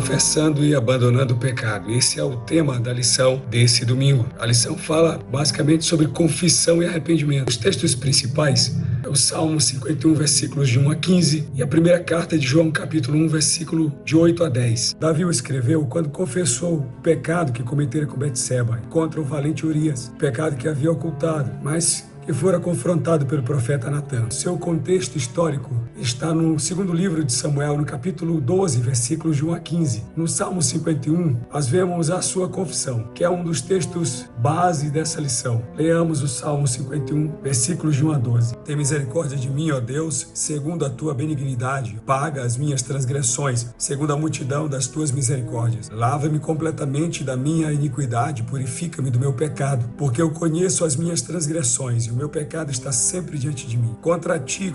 confessando e abandonando o pecado. Esse é o tema da lição desse domingo. A lição fala basicamente sobre confissão e arrependimento. Os textos principais é o Salmo 51, versículos de 1 a 15 e a primeira carta de João, capítulo 1, versículo de 8 a 10. Davi o escreveu quando confessou o pecado que cometera com Betseba contra o valente Urias, o pecado que havia ocultado, mas que fora confrontado pelo profeta Natã. Seu contexto histórico está no segundo livro de Samuel, no capítulo 12, versículos de 1 a 15. No Salmo 51, nós vemos a sua confissão, que é um dos textos base dessa lição. Leamos o Salmo 51, versículos de 1 a 12. Tem misericórdia de mim, ó Deus, segundo a tua benignidade. Paga as minhas transgressões, segundo a multidão das tuas misericórdias. Lava-me completamente da minha iniquidade, purifica-me do meu pecado, porque eu conheço as minhas transgressões e o meu pecado está sempre diante de mim. Contra ti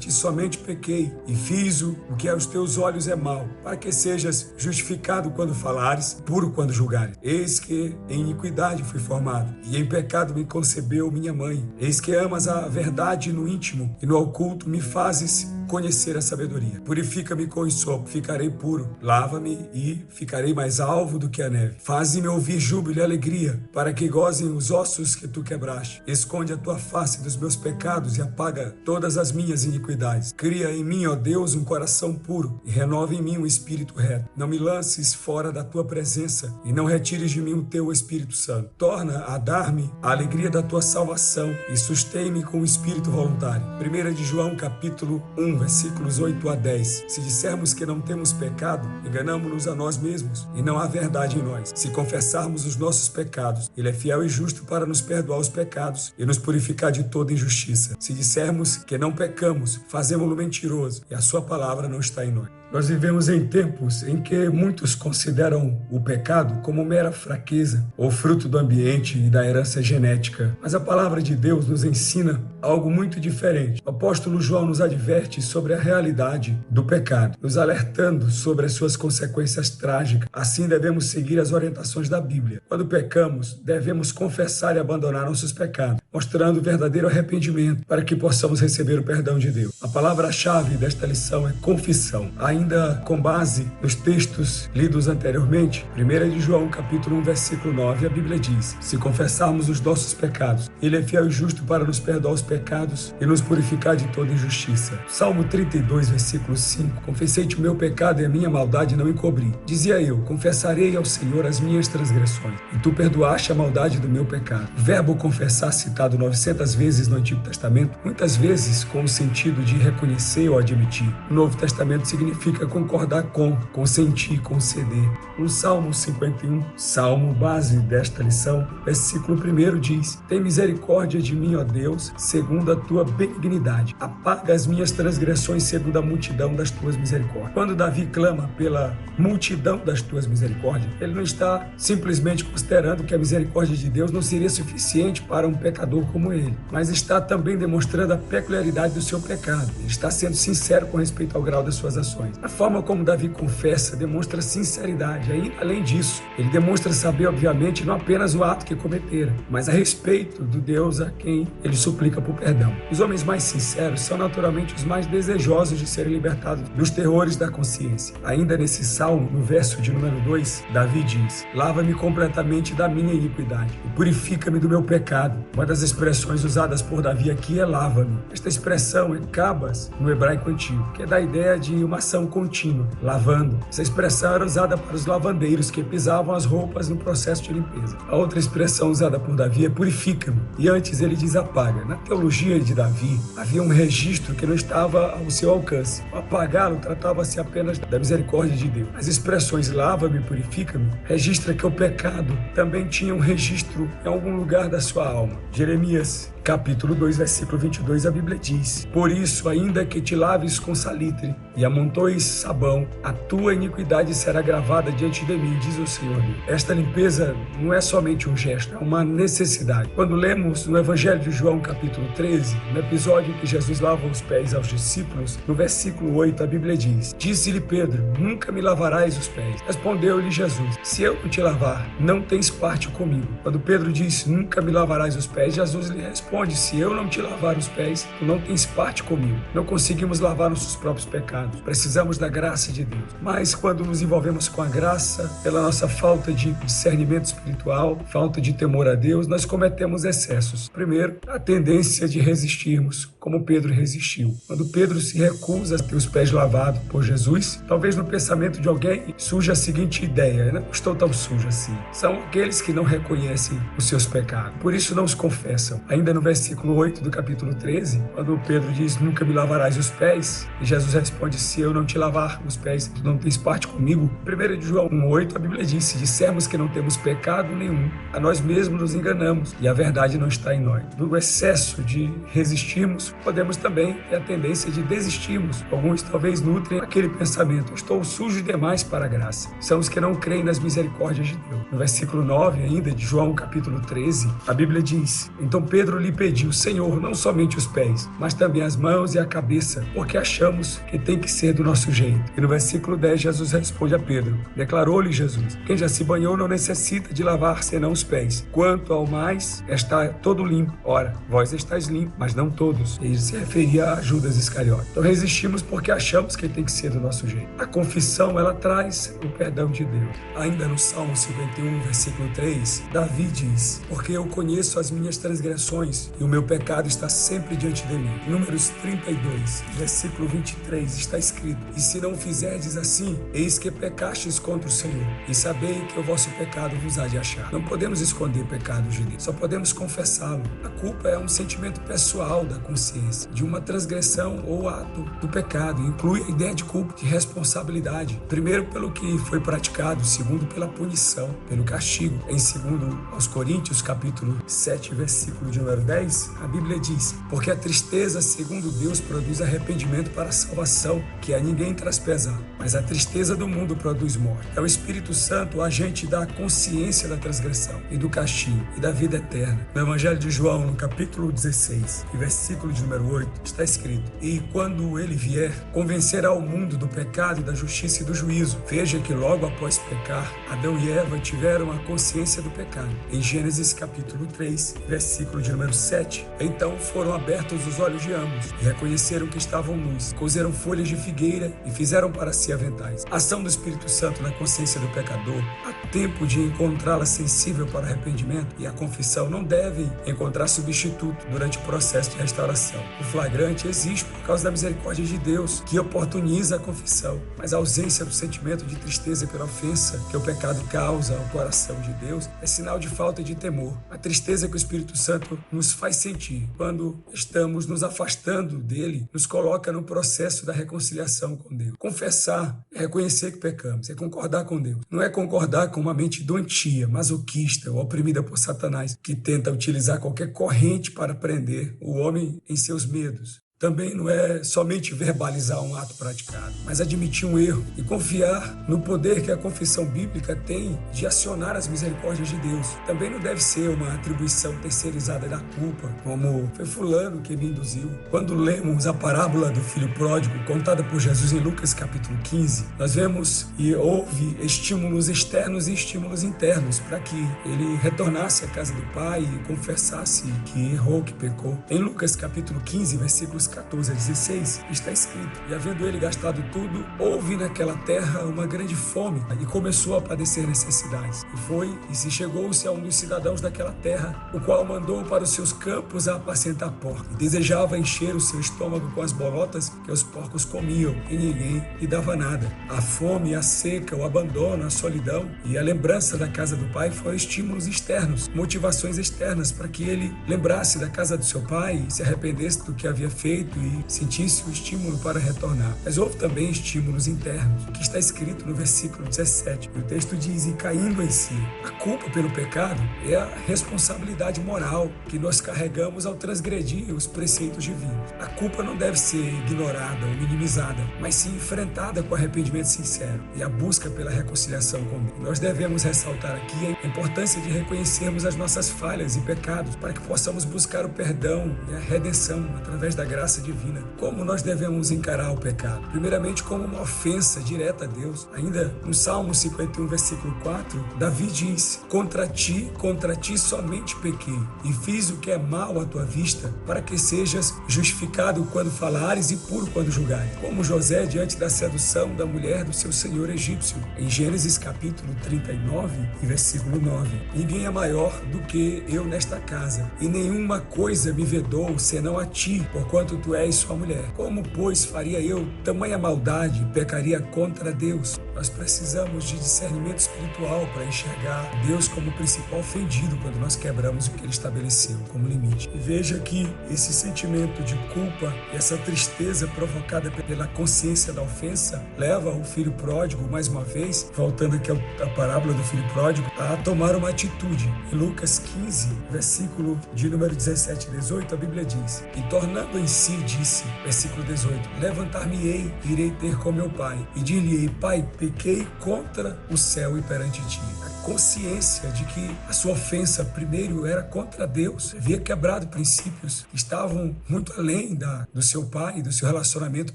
somente pequei, e fiz o que aos teus olhos é mal, para que sejas justificado quando falares, puro quando julgares. Eis que em iniquidade fui formado, e em pecado me concebeu minha mãe. Eis que amas a verdade no íntimo, e no oculto me fazes conhecer a sabedoria. Purifica-me com hisopo, ficarei puro. Lava-me e ficarei mais alvo do que a neve. Faze-me ouvir júbilo e alegria, para que gozem os ossos que tu quebraste. Esconde a tua face dos meus pecados e apaga todas as minhas iniquidades. Cria em mim, ó Deus, um coração puro e renova em mim um espírito reto. Não me lances fora da tua presença e não retires de mim o teu Espírito Santo. Torna a dar-me a alegria da tua salvação e sustém-me com o espírito voluntário. 1 de João, capítulo 1, versículos 8 a 10. Se dissermos que não temos pecado, enganamo-nos a nós mesmos e não há verdade em nós. Se confessarmos os nossos pecados, Ele é fiel e justo para nos perdoar os pecados e nos purificar de toda injustiça. Se dissermos que não pecamos, fazemo-lo mentiroso e a sua palavra não está em nós. Nós vivemos em tempos em que muitos consideram o pecado como mera fraqueza ou fruto do ambiente e da herança genética. Mas a palavra de Deus nos ensina algo muito diferente. O apóstolo João nos adverte sobre a realidade do pecado, nos alertando sobre as suas consequências trágicas. Assim devemos seguir as orientações da Bíblia. Quando pecamos, devemos confessar e abandonar nossos pecados, mostrando o verdadeiro arrependimento para que possamos receber o perdão de Deus. A palavra-chave desta lição é confissão. Ainda com base nos textos lidos anteriormente, 1 de João, capítulo 1, versículo 9, a Bíblia diz: se confessarmos os nossos pecados, Ele é fiel e justo para nos perdoar os pecados e nos purificar de toda injustiça. Salmo 32, versículo 5, confessei-te o meu pecado e a minha maldade não encobri. Dizia eu, confessarei ao Senhor as minhas transgressões, e tu perdoaste a maldade do meu pecado. O verbo confessar, citado 900 vezes no Antigo Testamento, muitas vezes com o sentido de reconhecer ou admitir. No Novo Testamento significa concordar com, consentir, conceder. No Salmo 51, salmo base desta lição, versículo 1 diz: tem misericórdia de mim, ó Deus, segundo a tua benignidade. Apaga as minhas transgressões segundo a multidão das tuas misericórdias. Quando Davi clama pela multidão das tuas misericórdias, ele não está simplesmente considerando que a misericórdia de Deus não seria suficiente para um pecador como ele, mas está também demonstrando a peculiaridade do seu pecado. Ele está sendo sincero com respeito ao grau das suas ações. A forma como Davi confessa demonstra sinceridade. Aí, além disso, ele demonstra saber, obviamente, não apenas o ato que cometera, mas a respeito do Deus a quem ele suplica por perdão. Os homens mais sinceros são naturalmente os mais desejosos de serem libertados dos terrores da consciência. Ainda nesse salmo, no verso de número 2, Davi diz: lava-me completamente da minha iniquidade e purifica-me do meu pecado. Uma das expressões usadas por Davi aqui é lava-me. Esta expressão é kabas no hebraico antigo, que dá a ideia de uma ação contínua, lavando. Essa expressão era usada para os lavandeiros que pisavam as roupas no processo de limpeza. A outra expressão usada por Davi é purifica-me, e antes ele diz apaga. Na teologia de Davi, havia um registro que não estava ao seu alcance. O apagá-lo tratava-se apenas da misericórdia de Deus. As expressões lava-me e purifica-me registra que o pecado também tinha um registro em algum lugar da sua alma. Jeremias, capítulo 2, versículo 22, a Bíblia diz: por isso, ainda que te laves com salitre e amontoes sabão, a tua iniquidade será gravada diante de mim, diz o Senhor. Esta limpeza não é somente um gesto, é uma necessidade. Quando lemos no Evangelho de João, capítulo 13, no episódio em que Jesus lava os pés aos discípulos, no versículo 8, a Bíblia diz: disse-lhe Pedro, nunca me lavarás os pés. Respondeu-lhe Jesus: se eu não te lavar, não tens parte comigo. Quando Pedro disse, nunca me lavarás os pés, Jesus lhe responde: responde: se eu não te lavar os pés, tu não tens parte comigo. Não conseguimos lavar nossos próprios pecados. Precisamos da graça de Deus. Mas quando nos envolvemos com a graça, pela nossa falta de discernimento espiritual, falta de temor a Deus, nós cometemos excessos. Primeiro, a tendência de resistirmos, como Pedro resistiu. Quando Pedro se recusa a ter os pés lavados por Jesus, talvez no pensamento de alguém surja a seguinte ideia: eu não estou tão sujo assim. São aqueles que não reconhecem os seus pecados, por isso não os confessam. Ainda no versículo 8 do capítulo 13, quando Pedro diz: nunca me lavarás os pés, e Jesus responde: se eu não te lavar os pés, tu não tens parte comigo. 1 João 1,8, a Bíblia diz: se dissermos que não temos pecado nenhum, a nós mesmos nos enganamos e a verdade não está em nós. Do excesso de resistirmos, podemos também ter a tendência de desistirmos. Alguns talvez nutrem aquele pensamento: eu estou sujo demais para a graça. São os que não creem nas misericórdias de Deus. No versículo 9 ainda de João capítulo 13, a Bíblia diz: então Pedro lhe pediu: Senhor, não somente os pés, mas também as mãos e a cabeça, porque achamos que tem que ser do nosso jeito. E no versículo 10 Jesus responde a Pedro: declarou-lhe Jesus: quem já se banhou não necessita de lavar senão os pés. Quanto ao mais, está todo limpo. Ora, vós estáis limpos, mas não todos. Ele se referia a Judas Iscariote. Então resistimos porque achamos que tem que ser do nosso jeito. A confissão, ela traz o perdão de Deus. Ainda no Salmo 51, versículo 3, Davi diz: porque eu conheço as minhas transgressões e o meu pecado está sempre diante de mim. Números 32, versículo 23, está escrito: e se não fizerdes assim, eis que pecastes contra o Senhor, e sabei que o vosso pecado vos há de achar. Não podemos esconder pecados de Deus, só podemos confessá-lo. A culpa é um sentimento pessoal da consciência, de uma transgressão ou ato do pecado. Inclui a ideia de culpa, de responsabilidade. Primeiro, pelo que foi praticado. Segundo, pela punição, pelo castigo. Em segundo aos Coríntios, capítulo 7, versículo de número 10, a Bíblia diz: porque a tristeza, segundo Deus, produz arrependimento para a salvação, que a ninguém traz pesar, mas a tristeza do mundo produz morte. É o Espírito Santo o agente da consciência da transgressão e do castigo e da vida eterna. No Evangelho de João, no capítulo 16, e versículo de número 8, está escrito: e quando ele vier, convencerá o mundo do pecado, da justiça e do juízo. Veja que logo após pecar, Adão e Eva tiveram a consciência do pecado. Em Gênesis capítulo 3, versículo de número 7, então foram abertos os olhos de ambos e reconheceram que estavam nus, cozeram folhas de figueira e fizeram para si aventais. A ação do Espírito Santo na consciência do pecador, há tempo de encontrá-la sensível para arrependimento, e a confissão não deve encontrar substituto durante o processo de restauração. O flagrante existe por causa da misericórdia de Deus, que oportuniza a confissão, mas a ausência do sentimento de tristeza pela ofensa que o pecado causa ao coração de Deus é sinal de falta de temor. A tristeza que o Espírito Santo nos faz sentir quando estamos nos afastando dele nos coloca no processo da reconciliação com Deus. Confessar é reconhecer que pecamos, é concordar com Deus. Não é concordar com uma mente doentia, masoquista ou oprimida por Satanás, que tenta utilizar qualquer corrente para prender o homem em seus medos. Também não é somente verbalizar um ato praticado, mas admitir um erro e confiar no poder que a confissão bíblica tem de acionar as misericórdias de Deus. Também não deve ser uma atribuição terceirizada da culpa, como foi fulano que me induziu. Quando lemos a parábola do filho pródigo, contada por Jesus em Lucas capítulo 15, nós vemos e houve estímulos externos e estímulos internos para que ele retornasse à casa do pai e confessasse que errou, que pecou. Em Lucas capítulo 15, versículos 14 a 16, está escrito: e havendo ele gastado tudo, houve naquela terra uma grande fome, e começou a padecer necessidades. E foi, e se chegou-se a um dos cidadãos daquela terra, o qual mandou para os seus campos a apacentar porcos, e desejava encher o seu estômago com as bolotas que os porcos comiam, e ninguém lhe dava nada. A fome, a seca, o abandono, a solidão e a lembrança da casa do pai foram estímulos externos, motivações externas para que ele lembrasse da casa do seu pai e se arrependesse do que havia feito e sentisse o estímulo para retornar. Mas houve também estímulos internos, que está escrito no versículo 17. O texto diz: e caindo em si. A culpa pelo pecado é a responsabilidade moral que nós carregamos ao transgredir os preceitos divinos. A culpa não deve ser ignorada ou minimizada, mas sim enfrentada com arrependimento sincero e a busca pela reconciliação com Deus. Nós devemos ressaltar aqui a importância de reconhecermos as nossas falhas e pecados para que possamos buscar o perdão e a redenção através da graça graça divina. Como nós devemos encarar o pecado? Primeiramente, como uma ofensa direta a Deus. Ainda no Salmo 51, versículo 4, Davi diz: contra ti somente pequei, e fiz o que é mal à tua vista, para que sejas justificado quando falares e puro quando julgares. Como José diante da sedução da mulher do seu senhor egípcio. Em Gênesis capítulo 39 e versículo 9. Ninguém é maior do que eu nesta casa, e nenhuma coisa me vedou senão a ti, porquanto tu és sua mulher. Como, pois, faria eu tamanha maldade e pecaria contra Deus? Nós precisamos de discernimento espiritual para enxergar Deus como o principal ofendido quando nós quebramos o que Ele estabeleceu como limite. E veja que esse sentimento de culpa e essa tristeza provocada pela consciência da ofensa leva o filho pródigo, mais uma vez, voltando aqui à parábola do filho pródigo, a tomar uma atitude. Em Lucas 15, versículo de número 17 e 18, a Bíblia diz: e tornando em si, disse, versículo 18, levantar-me-ei, irei ter com meu pai, e dir-lhe-ei: Pai, pequei contra o céu e perante ti. A consciência de que a sua ofensa primeiro era contra Deus, havia quebrado princípios que estavam muito além do seu pai, do seu relacionamento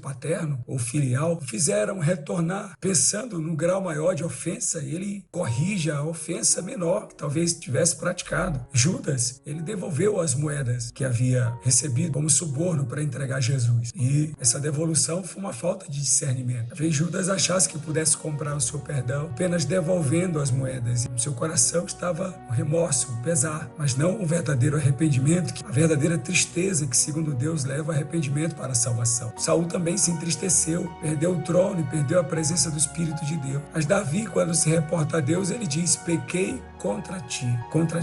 paterno ou filial, fizeram retornar pensando no grau maior de ofensa. Ele corrige a ofensa menor que talvez tivesse praticado. Judas, ele devolveu as moedas que havia recebido como suborno para entregar Jesus, e essa devolução foi uma falta de discernimento. Talvez Judas achasse que pudesse comprar o seu perdão apenas devolvendo as moedas. O seu coração estava um remorso, um pesar, mas não um verdadeiro arrependimento, a verdadeira tristeza que, segundo Deus, leva arrependimento para a salvação. Saul também se entristeceu, perdeu o trono e perdeu a presença do Espírito de Deus. Mas Davi, quando se reporta a Deus, ele diz: pequei contra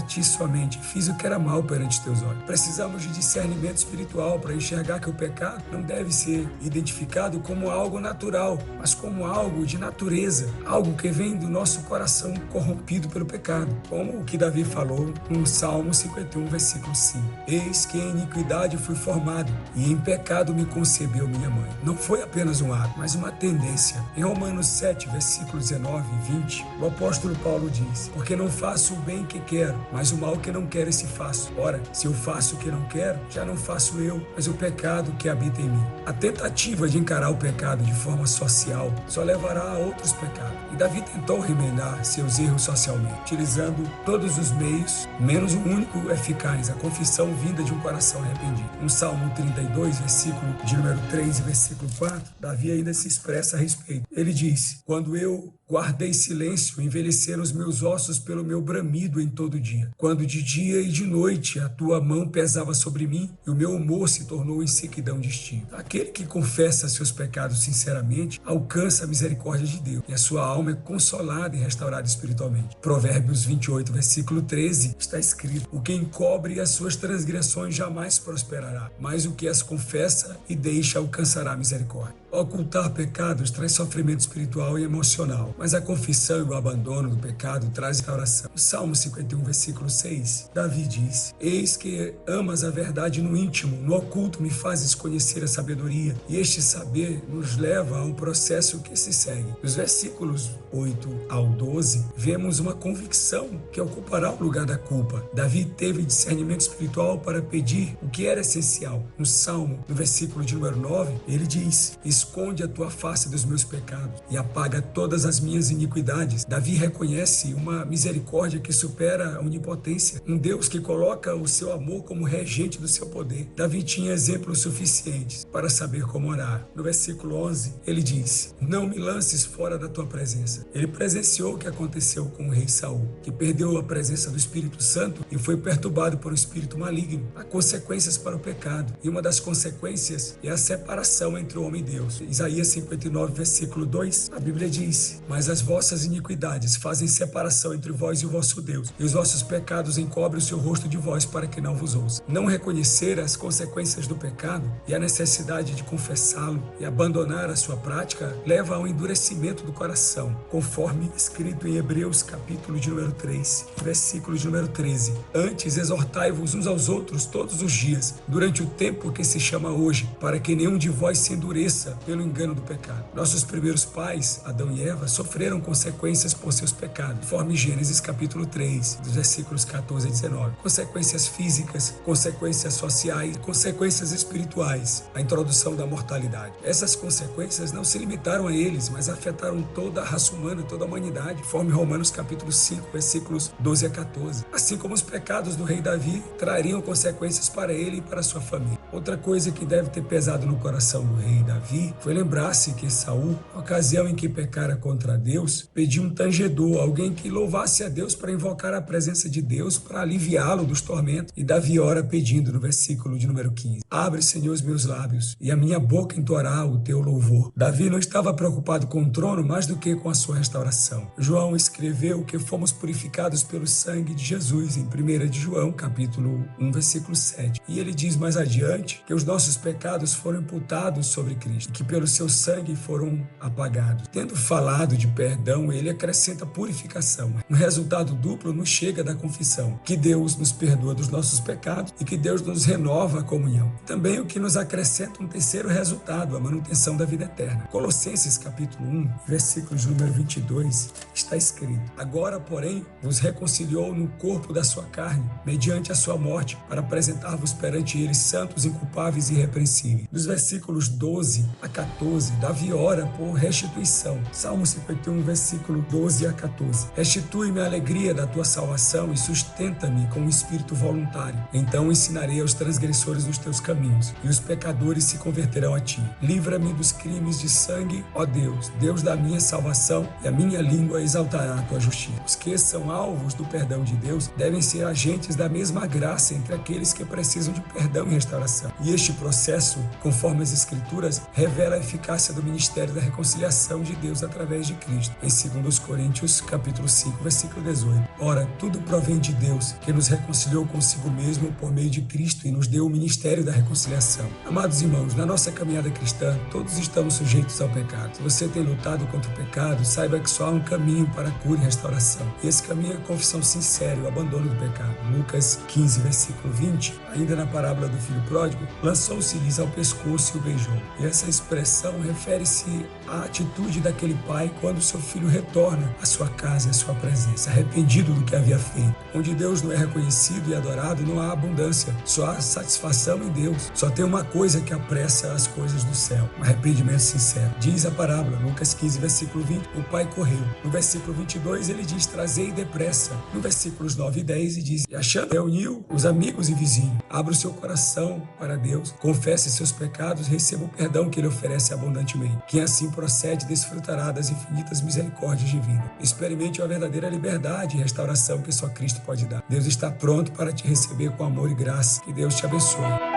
ti somente, fiz o que era mal perante teus olhos. Precisamos de discernimento espiritual para enxergar que o pecado não deve ser identificado como algo natural, mas como algo de natureza, algo que vem do nosso coração corrompido pelo pecado, como o que Davi falou no Salmo 51, versículo 5. Eis que em iniquidade fui formado, e em pecado me concebeu minha mãe. Não foi apenas um ato, mas uma tendência. Em Romanos 7, versículos 19 e 20, o apóstolo Paulo diz: porque não faço o bem que quero, mas o mal que não quero esse faço. Ora, se eu faço o que não quero, já não faço eu, mas o pecado que habita em mim. A tentativa de encarar o pecado de forma social só levará a outros pecados. E Davi tentou remendar seus erros socialmente, utilizando todos os meios, menos o único eficaz, a confissão vinda de um coração arrependido. No Salmo 32, versículo de número 3 e versículo 4, Davi ainda se expressa a respeito. Ele diz: quando eu guardei silêncio, envelheceram os meus ossos pelo meu bramido em todo dia. Quando de dia e de noite a tua mão pesava sobre mim, e o meu humor se tornou em sequidão de estio. Aquele que confessa seus pecados sinceramente alcança a misericórdia de Deus, e a sua alma é consolada e restaurada espiritualmente. Provérbios 28, versículo 13, está escrito: o que encobre as suas transgressões jamais prosperará, mas o que as confessa e deixa alcançará a misericórdia. Ocultar pecados traz sofrimento espiritual e emocional, mas a confissão e o abandono do pecado traz restauração. No Salmo 51, versículo 6, Davi diz: eis que amas a verdade no íntimo, no oculto me fazes conhecer a sabedoria, e este saber nos leva a um processo que se segue. Nos versículos 8 ao 12, vemos uma convicção que ocupará o lugar da culpa. Davi teve discernimento espiritual para pedir o que era essencial. No Salmo, no versículo de número 9, ele diz: esconde a tua face dos meus pecados e apaga todas as minhas iniquidades. Davi reconhece uma misericórdia que supera a onipotência, um Deus que coloca o seu amor como regente do seu poder. Davi tinha exemplos suficientes para saber como orar. No versículo 11, ele diz: não me lances fora da tua presença. Ele presenciou o que aconteceu com o rei Saul, que perdeu a presença do Espírito Santo e foi perturbado por um espírito maligno. Há consequências para o pecado, e uma das consequências é a separação entre o homem e Deus. Isaías 59, versículo 2, a Bíblia diz: mas as vossas iniquidades fazem separação entre vós e o vosso Deus, e os vossos pecados encobrem o seu rosto de vós para que não vos ouça. Não reconhecer as consequências do pecado e a necessidade de confessá-lo e abandonar a sua prática leva ao endurecimento do coração, conforme escrito em Hebreus capítulo de número 3, versículo de número 13. Antes exortai-vos uns aos outros todos os dias, durante o tempo que se chama hoje, para que nenhum de vós se endureça pelo engano do pecado. Nossos primeiros pais, Adão e Eva, sofreram consequências por seus pecados, conforme Gênesis capítulo 3, dos versículos 14 a 19. Consequências físicas, consequências sociais, consequências espirituais, a introdução da mortalidade. Essas consequências não se limitaram a eles, mas afetaram toda a raça humana, toda a humanidade, conforme Romanos capítulo 5, versículos 12 a 14. Assim como os pecados do rei Davi trariam consequências para ele e para sua família. Outra coisa que deve ter pesado no coração do rei Davi foi lembrar-se que Saul, na ocasião em que pecara contra Deus, pediu um tangedor, alguém que louvasse a Deus para invocar a presença de Deus, para aliviá-lo dos tormentos. E Davi ora pedindo no versículo de número 15: abre, Senhor, os meus lábios, e a minha boca entoará o teu louvor. Davi não estava preocupado com o trono mais do que com a sua restauração. João escreveu que fomos purificados pelo sangue de Jesus, em 1 de João, capítulo 1, versículo 7. E ele diz mais adiante que os nossos pecados foram imputados sobre Cristo, que pelo seu sangue foram apagados. Tendo falado de perdão, ele acrescenta purificação. Um resultado duplo nos chega da confissão, que Deus nos perdoa dos nossos pecados e que Deus nos renova a comunhão. Também o que nos acrescenta um terceiro resultado, a manutenção da vida eterna. Colossenses capítulo 1, versículos número 22, está escrito: agora, porém, vos reconciliou no corpo da sua carne, mediante a sua morte, para apresentar-vos perante ele santos, inculpáveis e irrepreensíveis. Dos versículos 12 a 14, Davi ora por restituição. Salmo 51, versículo 12 a 14. Restitui-me a alegria da tua salvação e sustenta-me com um espírito voluntário. Então ensinarei aos transgressores os teus caminhos, e os pecadores se converterão a ti. Livra-me dos crimes de sangue, ó Deus, Deus da minha salvação, e a minha língua exaltará a tua justiça. Os que são alvos do perdão de Deus devem ser agentes da mesma graça entre aqueles que precisam de perdão e restauração. E este processo, conforme as Escrituras, revela a eficácia do ministério da reconciliação de Deus através de Cristo. Em 2 Coríntios, capítulo 5, versículo 18. Ora, tudo provém de Deus, que nos reconciliou consigo mesmo por meio de Cristo e nos deu o ministério da reconciliação. Amados irmãos, na nossa caminhada cristã, todos estamos sujeitos ao pecado. Se você tem lutado contra o pecado, saiba que só há um caminho para a cura e restauração. E esse caminho é a confissão sincera e o abandono do pecado. Lucas 15, versículo 20, ainda na parábola do filho pródigo, lançou-se-lhes ao pescoço e o beijou. E essa expressão refere-se à atitude daquele pai quando seu filho retorna à sua casa e à sua presença, arrependido do que havia feito. Onde Deus não é reconhecido e adorado, não há abundância, só há satisfação em Deus. Só tem uma coisa que apressa as coisas do céu: um arrependimento sincero. Diz a parábola, Lucas 15, versículo 20, o pai correu. No versículo 22, ele diz: trazei depressa. No versículos 9 e 10, ele diz: e achando, reuniu os amigos e vizinhos. Abra o seu coração para Deus, confesse seus pecados, receba o perdão que ele oferece abundantemente. Quem assim procede desfrutará das infinitas misericórdias divinas. Experimente a verdadeira liberdade e restauração que só Cristo pode dar. Deus está pronto para te receber com amor e graça. Que Deus te abençoe.